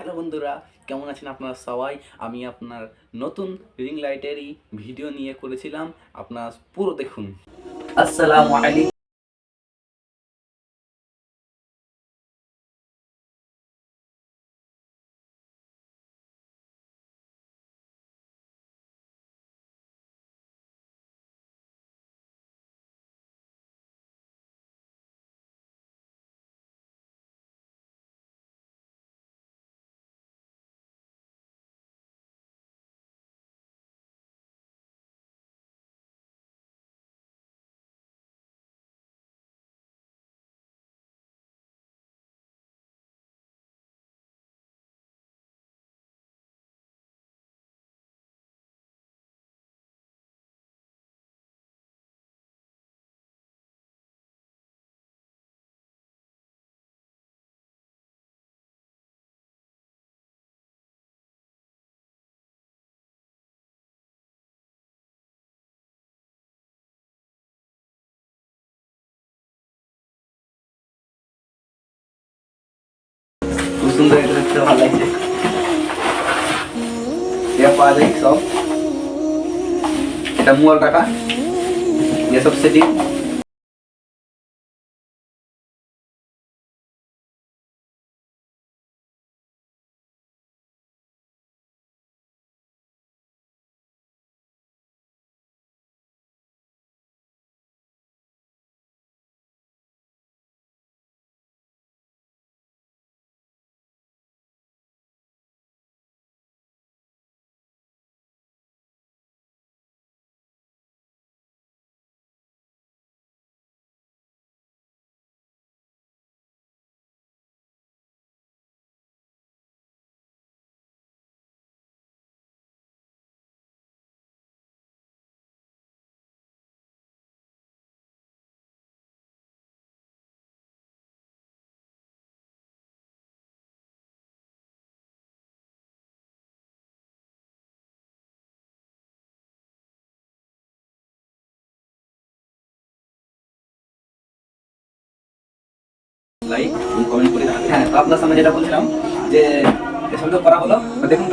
Hello বন্ধুরা, কেমন আছেন আপনারা সবাই? আমি আপনার নতুন রিং লাইটেরই ভিডিও নিয়ে করেছিলাম, আপনারা পুরো দেখুন। আসসালামু আলাইকুম। খুব সুন্দর, এটা দেখতে ভালো লাগছে। এটা পাওয়া যায় সব, এটা মোবাইল টাকা, এসব সেটিং। লাইক কমেন্ট করে জানাবেন। হ্যাঁ, তো আপনার সামনে যেটা বলছিলাম যে এসব তো করা হলো, তো দেখুন।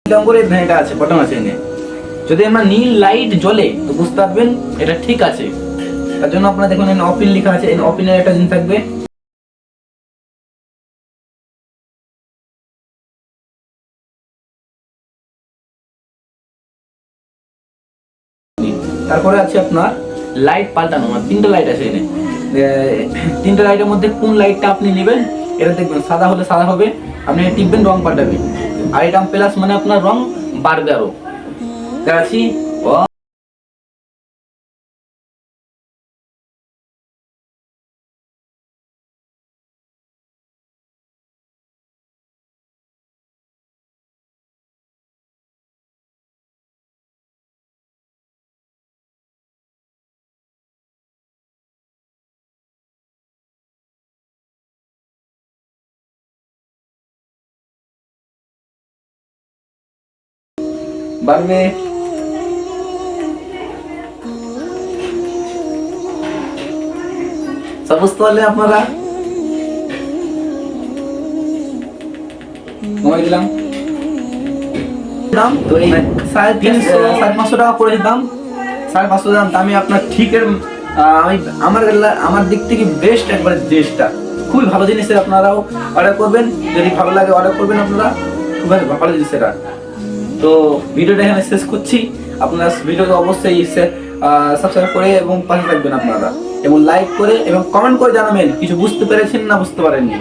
এরকম করে এটা আছে, বটন আছে এনে। যদি আমরা নীল লাইট জ্বলে তো বুঝতে পারবেন এটা ঠিক আছে। তার জন্য আপনারা দেখুন এখানে ওপেন লেখা আছে, এই ওপেনের একটা জিনিস থাকবে। তারপরে আছে আপনার লাইট পাল্টানো, মানে 3টা লাইট আছে এখানে। 3টা লাইটের মধ্যে কোন লাইটটা আপনি নেবেন এটা দেখবেন, সাদা হলে সাদা হবে, আপনি টিপবেন রং পাল্টাবে। আর এটা প্লাস মানে আপনার রং বাড়বে আরো। দেখাচ্ছি, বাড়বে। সব বুঝতে পারলে আপনারা, কমাই দিলাম দাম। তো এই 350 টাকা পড়েছে দাম, 550 দাম। আমি আপনার ঠিকের আমি আমার দিক থেকে বেস্ট, একবারে বেস্টটা খুবই ভালো জিনিস। আপনারাও অর্ডার করবেন, যদি ভালো লাগে অর্ডার করবেন আপনারা, খুব ভালো জিনিস এটা। তো ভিডিওটা এখানে শেষ করছি। আপনারা ভিডিওকে অবশ্যই সাবস্ক্রাইব করে এবং পাশে থাকবেন আপনারা, এবং লাইক করে এবং কমেন্ট করে জানাবেন কিছু বুঝতে পেরেছেন না বুঝতে পারেননি।